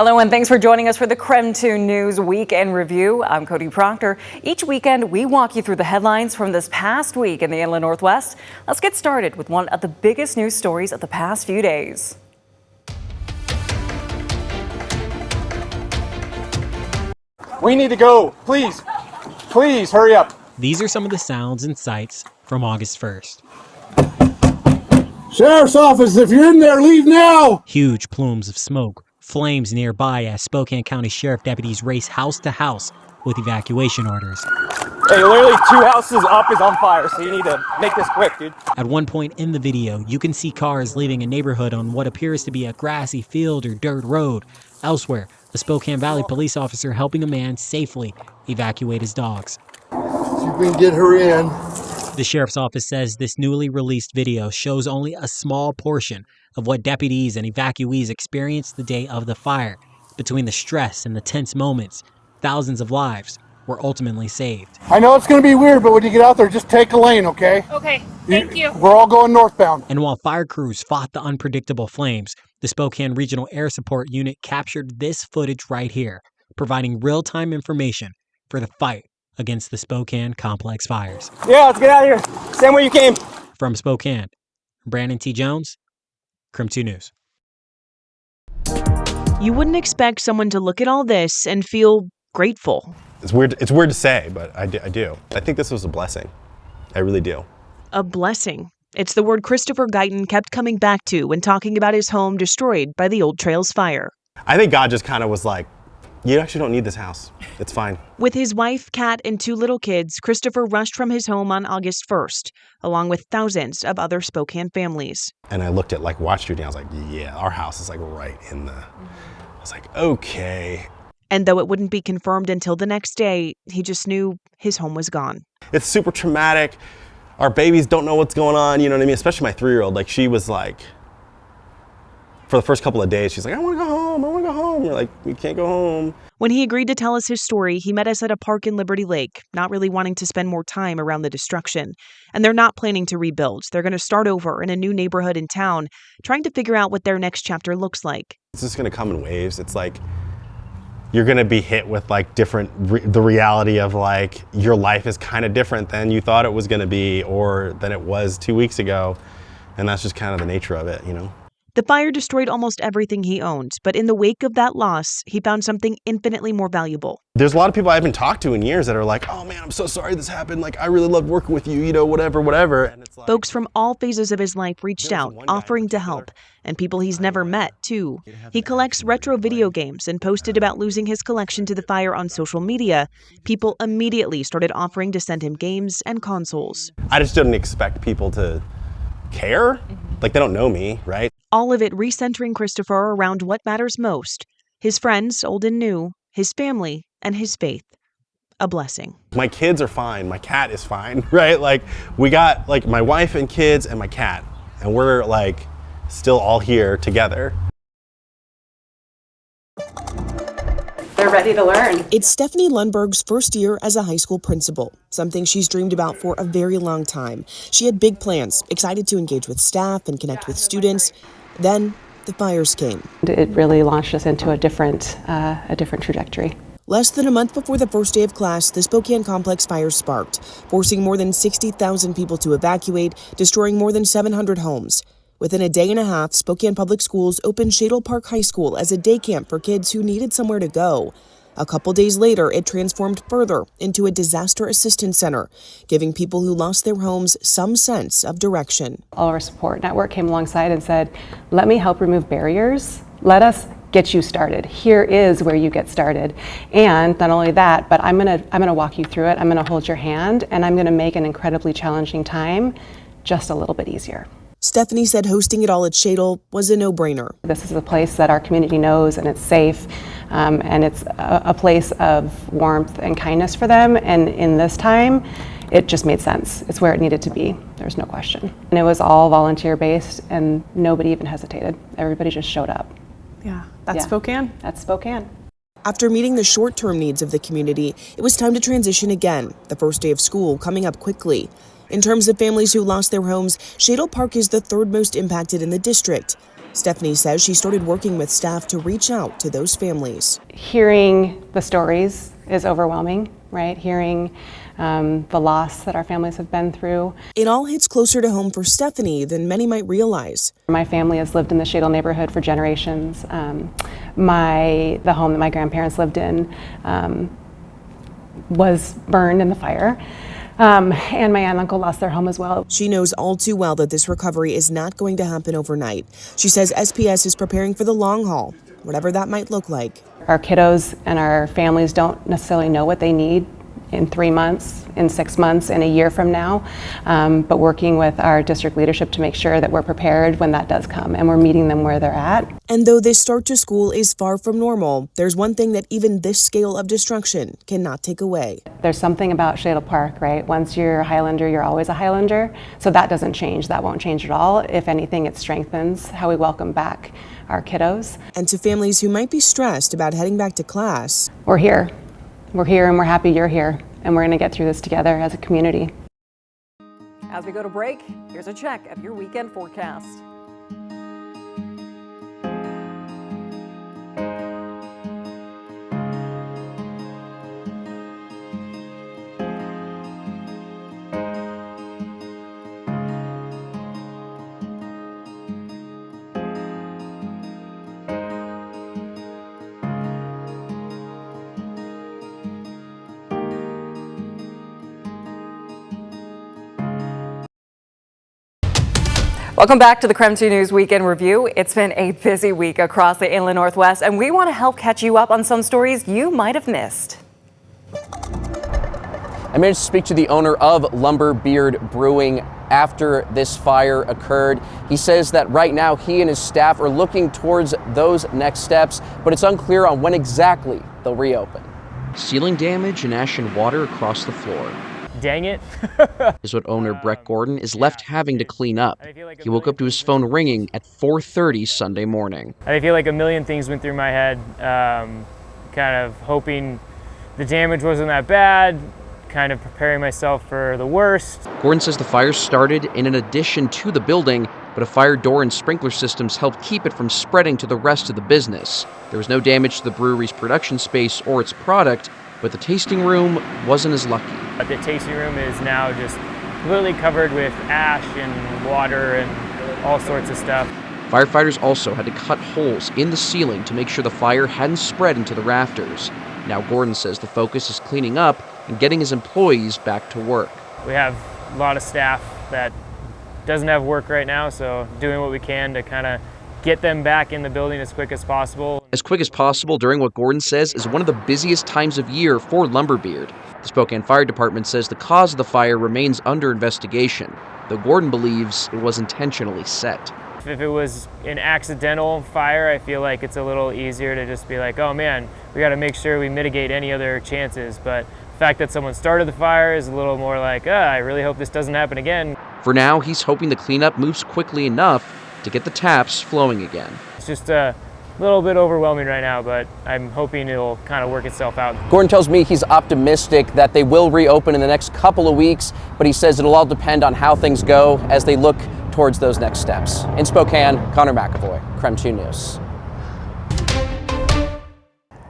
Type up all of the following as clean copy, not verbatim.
Hello and thanks for joining us for the KREM 2 News Weekend Review. I'm Cody Proctor. Each weekend we walk you through the headlines from this past week in the Inland Northwest. Let's get started with one of the biggest news stories of the past few days. We need to go. Please hurry up. These are some of the sounds and sights from August 1st. Sheriff's office, if you're in there, leave now! Huge plumes of smoke, flames nearby as Spokane County Sheriff deputies race house to house with evacuation orders. Hey, literally 2 houses up is on fire, so you need to make this quick, dude. At one point in the video, you can see cars leaving a neighborhood on what appears to be a grassy field or dirt road. Elsewhere, a Spokane Valley police officer helping a man safely evacuate his dogs. See if we can get her in. The sheriff's office says this newly released video shows only a small portion of what deputies and evacuees experienced the day of the fire. Between the stress and the tense moments, thousands of lives were ultimately saved. I know it's going to be weird, but when you get out there, just take a lane, okay? Okay, thank you. We're all going northbound. And while fire crews fought the unpredictable flames, the Spokane Regional Air Support Unit captured this footage right here, providing real-time information for the fight against the Spokane complex fires. Yeah, let's get out of here. Same way you came. From Spokane, Brandon T. Jones, KREM 2 News. You wouldn't expect someone to look at all this and feel grateful. It's weird to say, but I do. I think this was a blessing. I really do. A blessing. It's the word Christopher Guyton kept coming back to when talking about his home destroyed by the Old Trails fire. I think God just kind of was like, you actually don't need this house. It's fine. With his wife, cat, and 2 little kids, Christopher rushed from his home on August 1st, along with thousands of other Spokane families. And I looked at Watch Street and I was like, yeah, our house is right in the... I was like, okay. And though it wouldn't be confirmed until the next day, he just knew his home was gone. It's super traumatic. Our babies don't know what's going on, you know what I mean? Especially my 3-year-old. She was for the first couple of days, she's like, I want to go home. We're like, we can't go home. When he agreed to tell us his story, he met us at a park in Liberty Lake, not really wanting to spend more time around the destruction. And they're not planning to rebuild. They're going to start over in a new neighborhood in town, trying to figure out what their next chapter looks like. It's just going to come in waves. It's you're going to be hit with the reality of your life is kind of different than you thought it was going to be or than it was 2 weeks ago. And that's just kind of the nature of it, you know? The fire destroyed almost everything he owned, but in the wake of that loss, he found something infinitely more valuable. There's a lot of people I haven't talked to in years that are like, oh man, I'm so sorry this happened. I really loved working with you, whatever. And it's folks from all phases of his life reached out, offering to help, and people he's never met, too. He collects retro video games and posted about losing his collection to the fire on social media. People immediately started offering to send him games and consoles. I just didn't expect people to care. They don't know me, right? All of it recentering Christopher around what matters most: his friends, old and new, his family, and his faith. A blessing. My kids are fine. My cat is fine, right? We got my wife and kids and my cat, and we're still all here together. They're ready to learn. It's Stephanie Lundberg's first year as a high school principal, something she's dreamed about for a very long time. She had big plans, excited to engage with staff and connect with students. Then the fires came. It really launched us into a different trajectory. Less than a month before the first day of class, the Spokane complex fires sparked, forcing more than 60,000 people to evacuate, destroying more than 700 homes. Within a day and a half, Spokane Public Schools opened Shadle Park High School as a day camp for kids who needed somewhere to go. A couple days later, it transformed further into a disaster assistance center, giving people who lost their homes some sense of direction. All of our support network came alongside and said, let me help remove barriers. Let us get you started. Here is where you get started. And not only that, but I'm gonna walk you through it. I'm gonna hold your hand, and I'm gonna make an incredibly challenging time just a little bit easier. Stephanie said hosting it all at Shadle was a no-brainer. This is a place that our community knows, and it's safe, and it's a place of warmth and kindness for them. And in this time, it just made sense. It's where it needed to be. There's no question. And it was all volunteer-based, and nobody even hesitated. Everybody just showed up. Yeah, that's Spokane. That's Spokane. After meeting the short-term needs of the community, it was time to transition again, the first day of school coming up quickly. In terms of families who lost their homes, Shadle Park is the third most impacted in the district. Stephanie says she started working with staff to reach out to those families. Hearing the stories is overwhelming, right? Hearing the loss that our families have been through. It all hits closer to home for Stephanie than many might realize. My family has lived in the Shadle neighborhood for generations. The home that my grandparents lived in was burned in the fire. And my aunt and uncle lost their home as well. She knows all too well that this recovery is not going to happen overnight. She says SPS is preparing for the long haul, whatever that might look like. Our kiddos and our families don't necessarily know what they need in 3 months, in 6 months, in a year from now, but working with our district leadership to make sure that we're prepared when that does come and we're meeting them where they're at. And though this start to school is far from normal, there's one thing that even this scale of destruction cannot take away. There's something about Shadle Park, right? Once you're a Highlander, you're always a Highlander. So that doesn't change. That won't change at all. If anything, it strengthens how we welcome back our kiddos. And to families who might be stressed about heading back to class, we're here. We're here and we're happy you're here. And we're going to get through this together as a community. As we go to break, here's a check of your weekend forecast. Welcome back to the KREM 2 News Weekend Review. It's been a busy week across the Inland Northwest, and we want to help catch you up on some stories you might have missed. I managed to speak to the owner of Lumberbeard Brewing after this fire occurred. He says that right now he and his staff are looking towards those next steps, but it's unclear on when exactly they'll reopen. Ceiling damage and ash and water across the floor. Dang it. Is what owner Brett Gordon is left having to clean up. He woke up to his phone ringing at 4:30 Sunday morning. I feel like a million things went through my head, kind of hoping the damage wasn't that bad, kind of preparing myself for the worst. Gordon says the fire started in an addition to the building, but a fire door and sprinkler systems helped keep it from spreading to the rest of the business. There was no damage to the brewery's production space or its product, but the tasting room wasn't as lucky. The tasting room is now just completely covered with ash and water and all sorts of stuff. Firefighters also had to cut holes in the ceiling to make sure the fire hadn't spread into the rafters. Now Gordon says the focus is cleaning up and getting his employees back to work. We have a lot of staff that doesn't have work right now, so doing what we can to kind of get them back in the building as quick as possible. As quick as possible during what Gordon says is one of the busiest times of year for Lumberbeard. The Spokane Fire Department says the cause of the fire remains under investigation, though Gordon believes it was intentionally set. If it was an accidental fire, I feel like it's a little easier to just be like, oh man, we got to make sure we mitigate any other chances. But the fact that someone started the fire is a little more like, I really hope this doesn't happen again. For now, he's hoping the cleanup moves quickly enough to get the taps flowing again. It's just a little bit overwhelming right now, but I'm hoping it'll kind of work itself out. Gordon tells me he's optimistic that they will reopen in the next couple of weeks, but he says it'll all depend on how things go as they look towards those next steps. In Spokane, Connor McAvoy, KREM 2 News.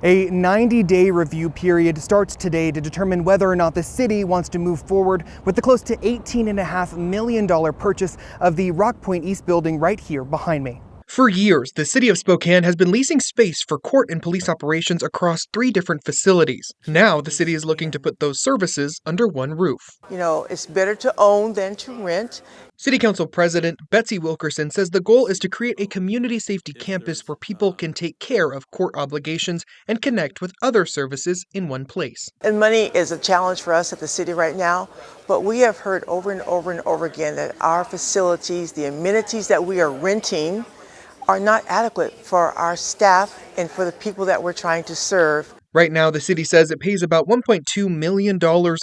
A 90-day review period starts today to determine whether or not the city wants to move forward with the close to $18.5 million purchase of the Rock Point East building right here behind me. For years, the city of Spokane has been leasing space for court and police operations across 3 different facilities. Now, the city is looking to put those services under one roof. You know, it's better to own than to rent. City Council President Betsy Wilkerson says the goal is to create a community safety campus where people can take care of court obligations and connect with other services in one place. And money is a challenge for us at the city right now, but we have heard over and over and over again that our facilities, the amenities that we are renting, are not adequate for our staff and for the people that we're trying to serve. Right now, the city says it pays about $1.2 million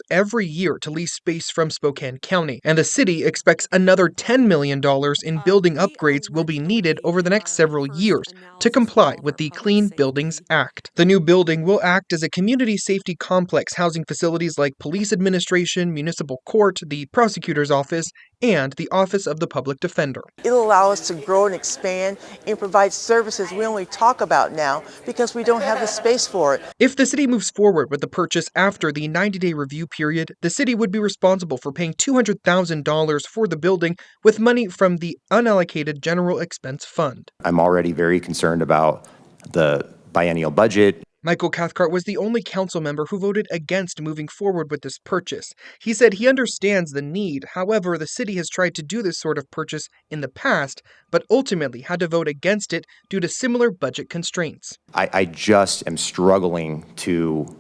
every year to lease space from Spokane County, and the city expects another $10 million in building upgrades will be needed over the next several years to comply with the Clean Buildings Act. The new building will act as a community safety complex housing facilities like police administration, municipal court, the prosecutor's office, and the Office of the Public Defender. It'll allow us to grow and expand and provide services we only talk about now because we don't have the space for it. If the city moves forward with the purchase after the 90-day review period, the city would be responsible for paying $200,000 for the building with money from the unallocated general expense fund. I'm already very concerned about the biennial budget. Michael Cathcart was the only council member who voted against moving forward with this purchase. He said he understands the need. However, the city has tried to do this sort of purchase in the past, but ultimately had to vote against it due to similar budget constraints. I just am struggling to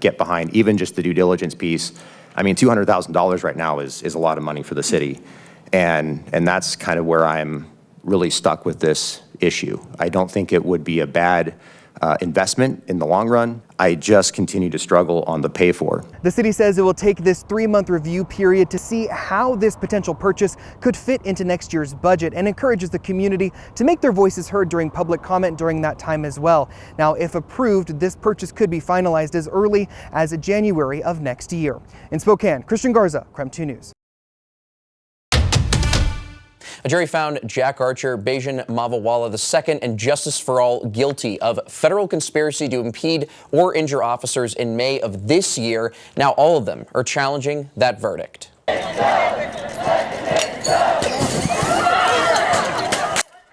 get behind even just the due diligence piece. I mean, $200,000 right now is a lot of money for the city. And that's kind of where I'm really stuck with this issue. I don't think it would be a bad investment in the long run. I just continue to struggle on the pay for. The city says it will take this 3-month review period to see how this potential purchase could fit into next year's budget and encourages the community to make their voices heard during public comment during that time as well. Now, if approved, this purchase could be finalized as early as January of next year. In Spokane, Christian Garza, KREM 2 News. A jury found Jack Archer, Bajan Mavawala II, and Justice for All guilty of federal conspiracy to impede or injure officers in May of this year. Now all of them are challenging that verdict.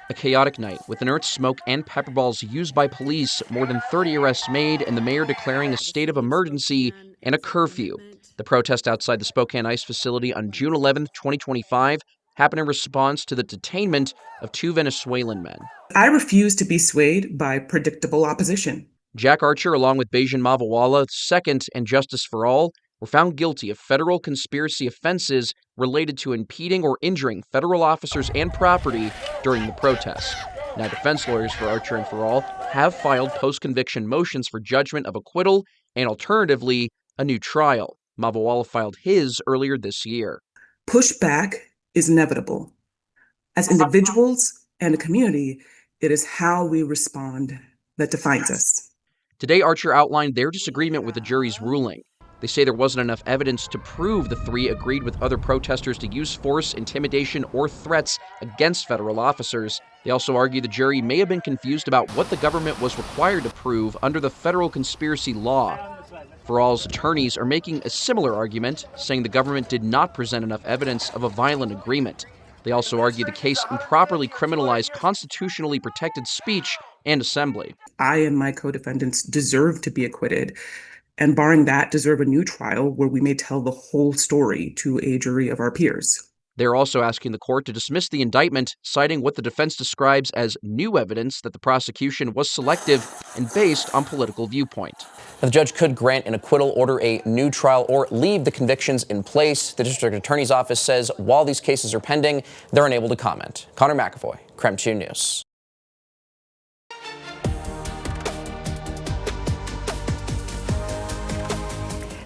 A chaotic night with inert smoke and pepper balls used by police, more than 30 arrests made, and the mayor declaring a state of emergency and a curfew. The protest outside the Spokane ICE facility on June 11, 2025, happened in response to the detainment of 2 Venezuelan men. I refuse to be swayed by predictable opposition. Jack Archer, along with Bajan Mavawala II and Justice for All, were found guilty of federal conspiracy offenses related to impeding or injuring federal officers and property during the protest. Now, defense lawyers for Archer and for All have filed post-conviction motions for judgment of acquittal and, alternatively, a new trial. Mavawala filed his earlier this year. Pushback is inevitable. As individuals and a community, it is how we respond that defines us. Today, Archer outlined their disagreement with the jury's ruling. They say there wasn't enough evidence to prove the 3 agreed with other protesters to use force, intimidation, or threats against federal officers. They also argue the jury may have been confused about what the government was required to prove under the federal conspiracy law. For All's attorneys are making a similar argument, saying the government did not present enough evidence of a violent agreement. They also argue the case improperly criminalized constitutionally protected speech and assembly. I and my co-defendants deserve to be acquitted, and barring that, deserve a new trial where we may tell the whole story to a jury of our peers. They're also asking the court to dismiss the indictment, citing what the defense describes as new evidence that the prosecution was selective and based on political viewpoint. Now, the judge could grant an acquittal, order a new trial, or leave the convictions in place. The district attorney's office says while these cases are pending, they're unable to comment. Connor McAvoy, KREM 2 News.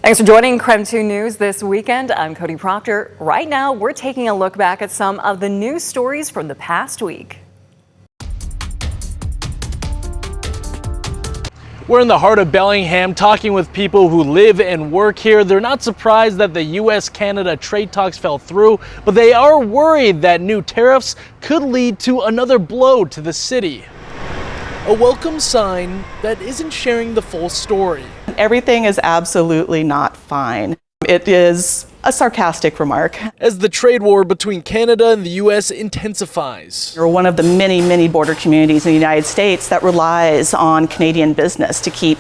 Thanks for joining KREM 2 News this weekend. I'm Cody Proctor. Right now, we're taking a look back at some of the news stories from the past week. We're in the heart of Bellingham talking with people who live and work here. They're not surprised that the U.S.-Canada trade talks fell through, but they are worried that new tariffs could lead to another blow to the city. A welcome sign that isn't sharing the full story. Everything is absolutely not fine. It is a sarcastic remark. As the trade war between Canada and the U.S. intensifies. We're one of the many, many border communities in the United States that relies on Canadian business to keep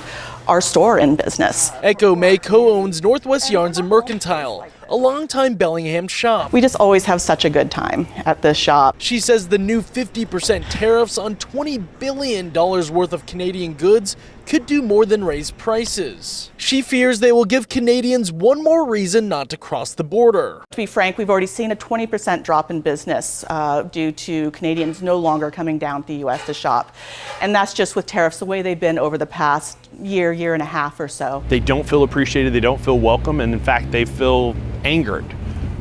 our store in business. Echo May co-owns Northwest Yarns and Mercantile, a longtime Bellingham shop. We just always have such a good time at this shop. She says the new 50% tariffs on $20 billion worth of Canadian goods could do more than raise prices. She fears they will give Canadians one more reason not to cross the border. To be frank, we've already seen a 20% drop in business due to Canadians no longer coming down to the U.S. to shop. And that's just with tariffs the way they've been over the past year and a half or so. They don't feel appreciated, they don't feel welcome, and in fact, they feel angered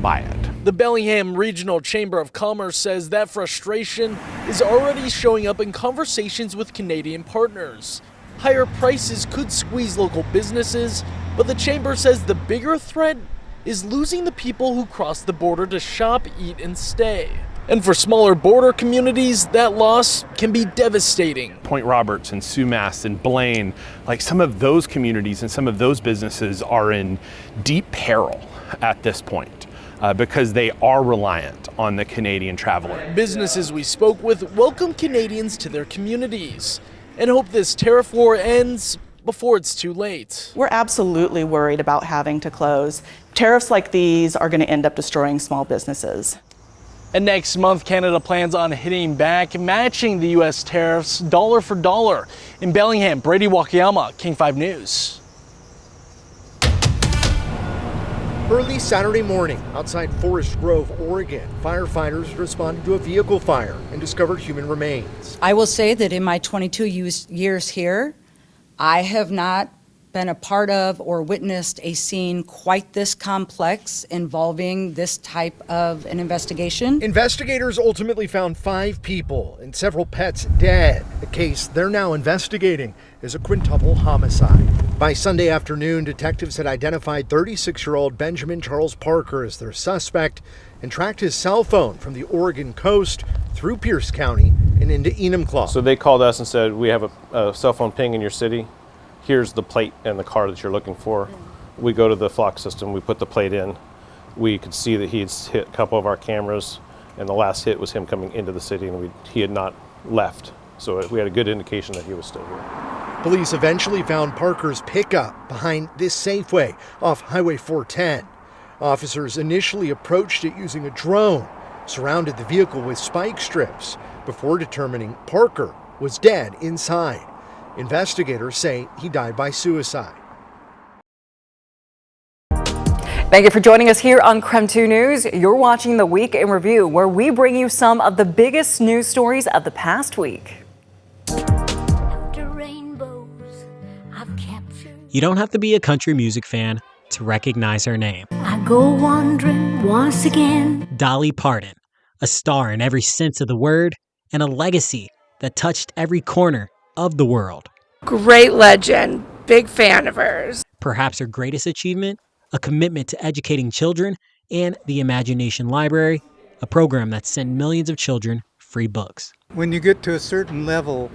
by it. The Bellingham Regional Chamber of Commerce says that frustration is already showing up in conversations with Canadian partners. Higher prices could squeeze local businesses, but the chamber says the bigger threat is losing the people who cross the border to shop, eat, and stay. And for smaller border communities, that loss can be devastating. Point Roberts and Sumas and Blaine, like some of those communities and some of those businesses are in deep peril at this point. Because they are reliant on the Canadian traveler. Businesses we spoke with welcome Canadians to their communities and hope this tariff war ends before it's too late. We're absolutely worried about having to close. Tariffs like these are going to end up destroying small businesses. And next month, Canada plans on hitting back, matching the U.S. tariffs dollar for dollar. In Bellingham, Brady Wakayama, King 5 News. Early Saturday morning, outside Forest Grove, Oregon, firefighters responded to a vehicle fire and discovered human remains. I will say that in my 22 years here, I have not been a part of or witnessed a scene quite this complex involving this type of an investigation. Investigators ultimately found 5 people and several pets dead. The case they're now investigating is a quintuple homicide. By Sunday afternoon, detectives had identified 36-year-old Benjamin Charles Parker as their suspect and tracked his cell phone from the Oregon coast through Pierce County and into Enumclaw. So they called us and said, we have a cell phone ping in your city. Here's the plate and the car that you're looking for. We go to the flock system, we put the plate in. We could see that he'd hit a couple of our cameras, and the last hit was him coming into the city, and he had not left. So we had a good indication that he was still here. Police eventually found Parker's pickup behind this Safeway off Highway 410. Officers initially approached it using a drone, surrounded the vehicle with spike strips before determining Parker was dead inside. Investigators say he died by suicide. Thank you for joining us here on KREM 2 News. You're watching the Week in Review, where we bring you some of the biggest news stories of the past week. You don't have to be a country music fan to recognize her name. I go wandering once again. Dolly Parton, a star in every sense of the word and a legacy that touched every corner of the world. Great legend, big fan of hers. Perhaps her greatest achievement, a commitment to educating children and the Imagination Library, a program that sent millions of children free books. When you get to a certain level,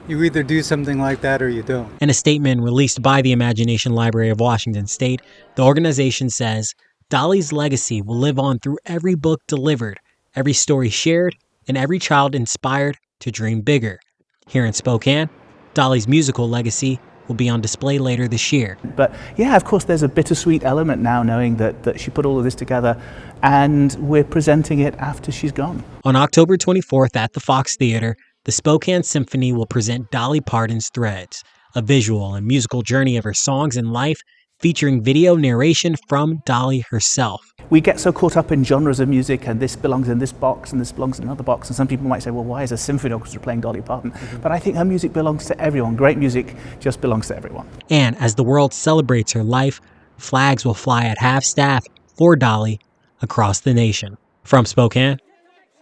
you either do something like that or you don't. In a statement released by the Imagination Library of Washington State, the organization says, Dolly's legacy will live on through every book delivered, every story shared, and every child inspired to dream bigger. Here in Spokane, Dolly's musical legacy will be on display later this year. But yeah, of course, there's a bittersweet element now knowing that she put all of this together and we're presenting it after she's gone. On October 24th at the Fox Theater, the Spokane Symphony will present Dolly Parton's Threads, a visual and musical journey of her songs and life featuring video narration from Dolly herself. We get so caught up in genres of music and this belongs in this box and this belongs in another box, and some people might say, well, why is a symphony orchestra playing Dolly Parton? But I think her music belongs to everyone. Great music just belongs to everyone. And as the world celebrates her life, flags will fly at half-staff for Dolly across the nation. From Spokane,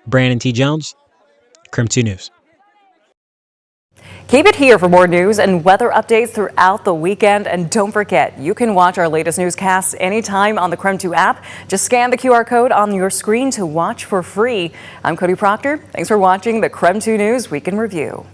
Brandon T. Jones, KREM 2 News. Keep it here for more news and weather updates throughout the weekend. And don't forget, you can watch our latest newscasts anytime on the KREM 2 app. Just scan the QR code on your screen to watch for free. I'm Cody Proctor. Thanks for watching the KREM 2 News Week in Review.